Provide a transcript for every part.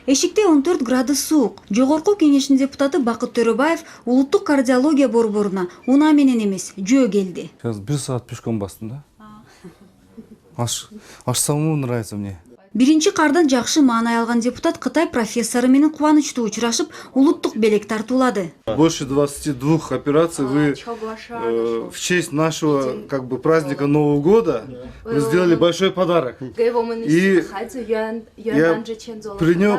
Эшикте 14 градус суук. Жогорку кеңештин депутаты Бакыт Төрөбаев улуттук кардиология борборуна унаа менен эмес, жөө келди. Сейчас 1 саат пешком бастым, да? Аш самому нравится мне. Биринчи кардан жакшы маанай алган депутат Кытай профессору менен кубанычтуу учурашып, улуттук белек тартуулады. Больше 22 операций вы в честь нашего праздника Нового года вы сделали большой подарок. И я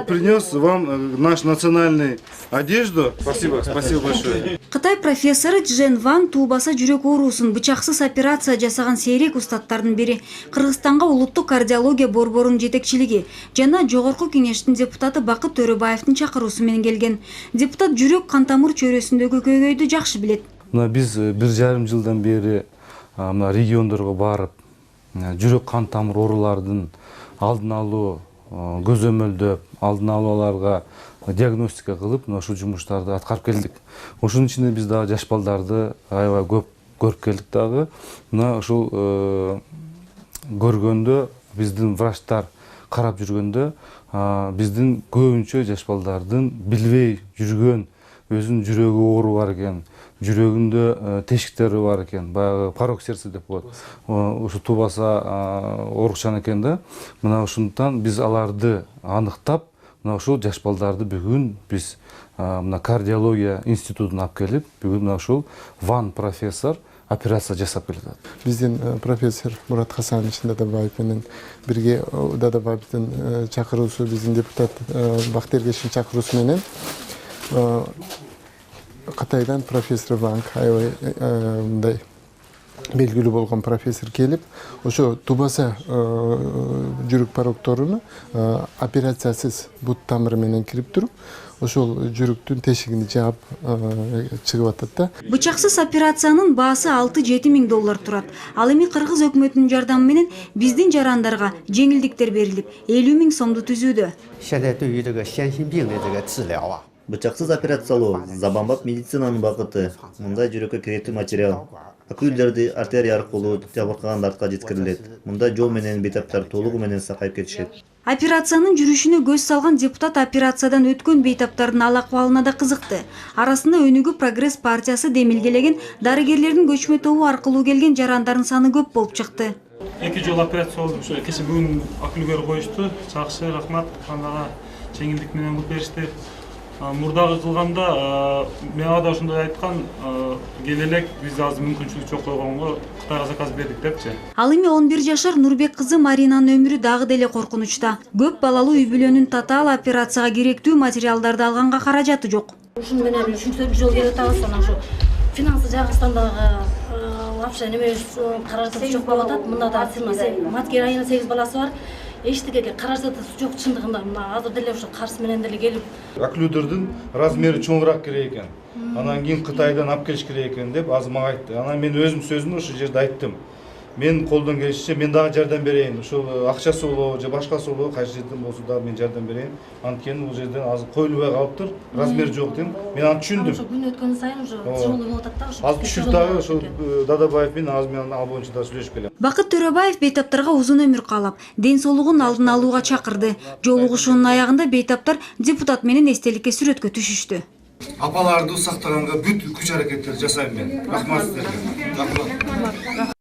принес вам наш национальный одежду. Спасибо большое. Кытай профессору Чжэн Ван туубаса жүрөк оорусун бычаксыз операция жасаган сейрек устаттардын бири. Кыргызстанга улуттук кардиология борборунун жетекчилиги жана жогорку кеңештин депутаты Бакыт Төрөбаевдин чакыруусу менен келген. Депутат жүрөк кан тамыр чөйрөсүндөгү көйгөйдү жакшы билет. Мына биз 1,5 жылдан бери мына региондорго барып, жүрөк кан тамыр оорулардын алдын алуу, көзөмөлдөп, алдын алууларга диагностика кылып, мына ушул жумуштарды аткарып келдик. Ошонун ичинде биз дагы жаш балдарды аябай көп көрүп келдик дагы. Мына ушул көргөндө биздин врачтар карап жүргөндө биздин көбүнчө жаш балдардын билбей жүргөн өзүнүн жүрөгү оору бар экен, жүрөгүндө тешиктери бар экен, баягы порок сердца деп коет. Ушу тубаса оорукчан экен да. Мына ушундуктан биз аларды аныктап, мына ушул жаш балдарды бүгүн биз мына кардиология институтуна алып келип, бүгүн мына ушул Ван профессор операция жасап келатат. Биздин профессор Мурат Хасанович Дадабаев менен бирге Дадабаевдин чакыруусу, биздин депутат Бактыергештин чакыруусу менен Кытайдан профессор Ван аябай мындай белгилүү болгон профессор келип, ошо тубаса жүрөк порокторуну операциясыз бут тамыры менен кирип туруп, ошол жүрөктүн тешигин жаап чыгып атат да. Бычаксыз операциянын баасы 6-7 миң доллар турат. Ал эми Кыргыз өкмөтүнүн жардамы менен биздин жарандарга жеңилдиктер берилип, 50 миң сомду түзүүдө. Бычаксыз операциялоо забамбап медицинанын багыты. Мындай жүрөккө керектүү материал. Акүлдөрдү артерия аркылуу жабыркаган дартка жеткирилет. Мында жол менен бейтаптар толугу менен сакайып кетишет. Операциянын жүрүшүнө көз салган депутат операциядан өткөн бейтаптардын ал акыбалына да кызыкты. Арасында өнүгүү Прогресс партиясы демилгелеген дарыгерлердин көчмө тобу аркылуу келген жарандардын саны көп болуп чыкты. 2 жол операция болду. Ошо кеше бүгүн акүлгөр коюшту. Жакшы, рахмат. Андага жеңилдик менен бут беришти. Мурдагы кылганда мага да ошондой айткан, келелек биз азыр мүмкүнчүлүк жок койгонго Кытайга заказ бердик депчи. Ал эми 11 жашар Нурбек кызы Маринанын өмүрү дагы деле коркунучта. Көп балалуу үй бүлөнүн татаал операцияга керектүү материалдарды алганга каражаты жок. Ушун менен үчүнчү жол келип атабыз, анан ошо финансы жагыбыздан дагы вообще неме каражат жок болуп атат. Мында да маткер айына 8 баласы бар. Эчтеге каражаты жок чындыгында. Мына азыр деле ошо карсы менен деле келип. Акүлдөрдүн размери чоңураак керек экен. Анан кийин Кытайдан алып келиш керек экен деп азыр мага айтты. Анан мен өзүм сөзүмдү ошол жерде айттым. Мен колдон келишинче мен дагы жардам берейин. Ошол акчасы болобу же башкасы болобу, кайсы жерден болсо дагы мен жардам берейин. Анткени бул жерден азыр коюлбай калыптыр. Размери жок дем. Мен аны түшүндүм. Ошо күн өткөн сайын уже тяжелый болуп атат да ошо. Азыр түшүп дагы ошол Дадабаев менен азыр мен ал боюнча да сүйлөшүп келем. Бакыт Төрөбаев бейтаптарга узун өмүр каалап, ден соолугун алдын алууга чакырды. Жолугушуунун аягында бейтаптар депутат менен эстеликке сүрөткө түшүштү. Апаларды сактаганга бүт күч аракеттер жасайм мен. Рахмат сиздерге.